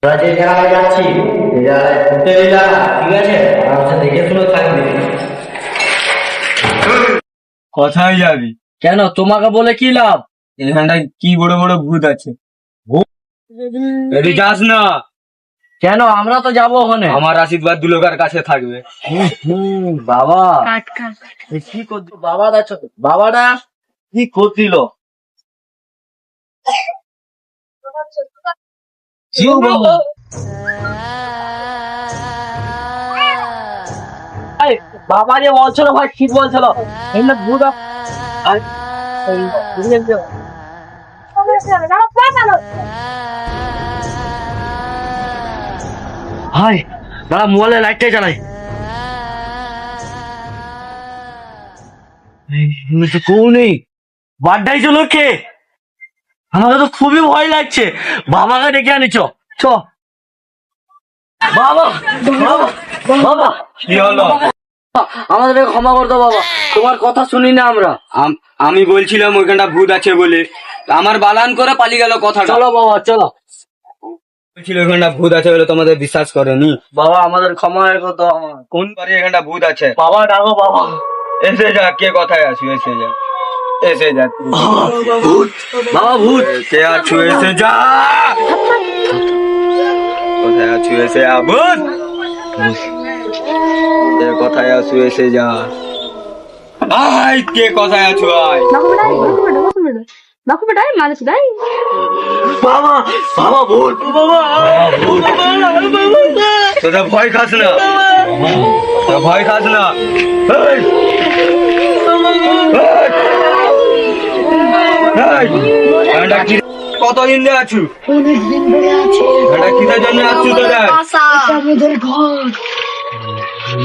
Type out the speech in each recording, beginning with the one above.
আমরা যে জায়গায় যাচ্ছি সেই জায়গায় হোটেল জায়গা, ঠিক আছে? আরামসে দেখে শুনে থাকবে। কোথায় যাবি? কেন, তোমাকে বলে কি লাভ? এখানটায় কি বড় বড় ভূত আছে। এটি যাস না। কেন, আমরা তো যাবো ওখানে। আমার আশীর্বাদ দুলোকার কাছে থাকবে। বাবা কি করছিল বাবাটা কি করছিল? বাবা যে বলছিল ভাই ঠিক বলছিল। ভাই দাঁড়া, মোবাইলে লাইটটাই জ্বালাই। কেউ নেই, বাড্ডাই চলো কে? আমাকে তো খুবই ভয় লাগছে। বাবাকে ডেকে আনি, চ চ। বাবা বাবা বাবা, কি হলো? আমাদেরকে ক্ষমা করে দাও বাবা, তোমার কথা শুনি না আমরা। আমি বলছিলাম ওইখানটা ভূত আছে বলে, আমার বালান করে পালিয়ে গেল কথা। চলো বাবা চলো। বলছিল ওইখানটা ভূত আছে বলে, তোমাদের বিশ্বাস করেনি। বাবা আমাদের ক্ষমা করে দাও। কোন বাড়ি এখানটা ভূত আছে? বাবা ডাকো বাবা। এসে যা, কে কথায় আছো? এসে যা, এসে যা। বাবা ভূত। কে আছো? এসে যা। কোথায় আছো? এসে যা। ভূত কে কথায় আছো? এসে যা। আয়, কে কথায় আছো? আয়। বাবা বাবা ভূত। বাবা ভূত। তোরা ভয় খাস না, তোরা ভয় খাস না। এই! এই! এখানটা কি- কতদিন ধরে আছো? এখানটা কিসের জন্য আছো তোরা?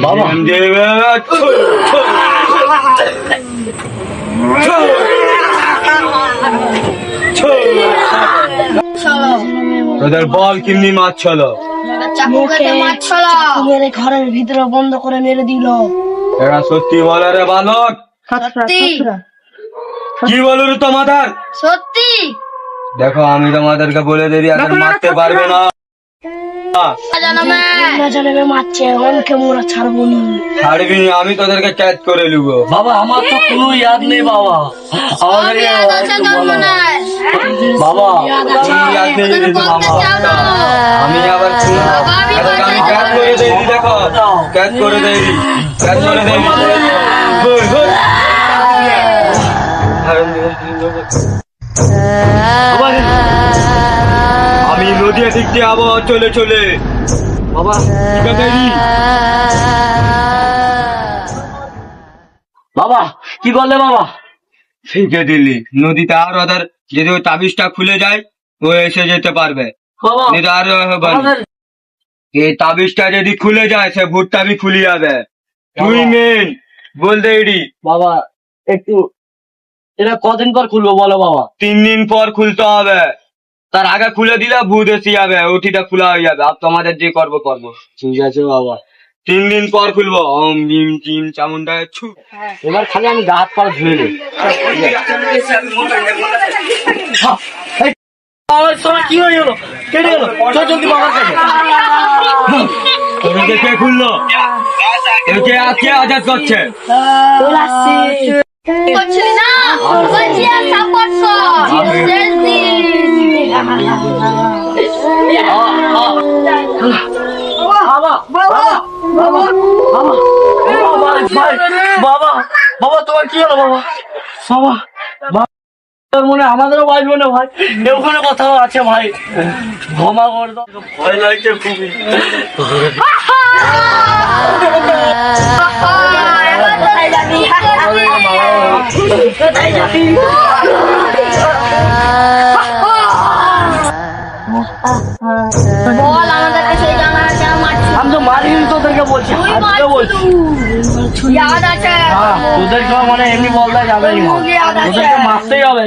বাবা তোদের বল কিমনি মাছ ছিল? ঘরের ভিতরে বন্ধ করে মেরে দিল। এরা সত্যি বলে রে বালক? কি বলো রে তোমাদের? সত্যি দেখো, আমি তোমাদেরকে বলে দিই, আর মারতে পারবে না। জানাবে মারছে, অনকে মোরা ছাড়বো নি। ছাড়বি না, আমি তোদেরকে ক্যাচ করে নেবো। বাবা আমার তো কোনো ইয়াদ নেই বাবা, আমাদেরকে একটু বলো। বাবা আমি আবার আমি ক্যাচ করে দেই, দেখো ক্যাচ করে দেই, ক্যাচ করে দেই। আমি নদীর দিক দিয়ে আবার চলে চলে বাবা বাবা কি করলে বাবা? শিখে দিলি নদীতে, আর ওদের যদি ওই তাবিজটা খুলে যায় ও এসে যেতে পারবে। বাবা এটা আর হবে না। আমাদের এই তাবিজটা যদি খুলে যায় সে ভূতটা भी খুলে যাবে। তুই মেন বলতে এডি বাবা একটু, এটা কদিন পর খুলবো বলো বাবা? 3 দিন পর খুলতে হবে। তার আগে খুলে দিলে ভূত এসে যাবে, ওটিটা খোলা হয়ে যাবে। আর তোমাদের যে করবো করবো। ঠিক আছে বাবা, 3 দিন পর খুলবো। ওম জিম জিম চামুন্ডা ছু। এবার খালি আমি গা হাত পা ধুয়ে নেই। কি হয়ে গেল? কেটে গেল, চল জলদি বাবার কাছে। তোদেরকে কে খুললো? কে কে আজাদ করছে? করছিলি না? বলছি আর সাপোর্ট কর। শেষ দিন। বাবা বাবা বাবা বাবা বাবা বাবা তোমার কি হলো বাবা? বাবা তোর মনে আমাদেরও বাঁচবে না ভাই, ওখানে কথাও আছে ভাই, ক্ষমা করে দাও, ভয় লাগছে খুবই। কোথায় যাবি? কোথায় যাবি? বল আমাদেরকে সেই জায়গাটা কেন মারছিস? আমি তো মারিনি, তোদেরকে বলছি, আজকে বলছি। ইয়াদ আছে? তোদেরকে মানে এমনি বলতে যাবে, তোদেরকে মারতেই হবে।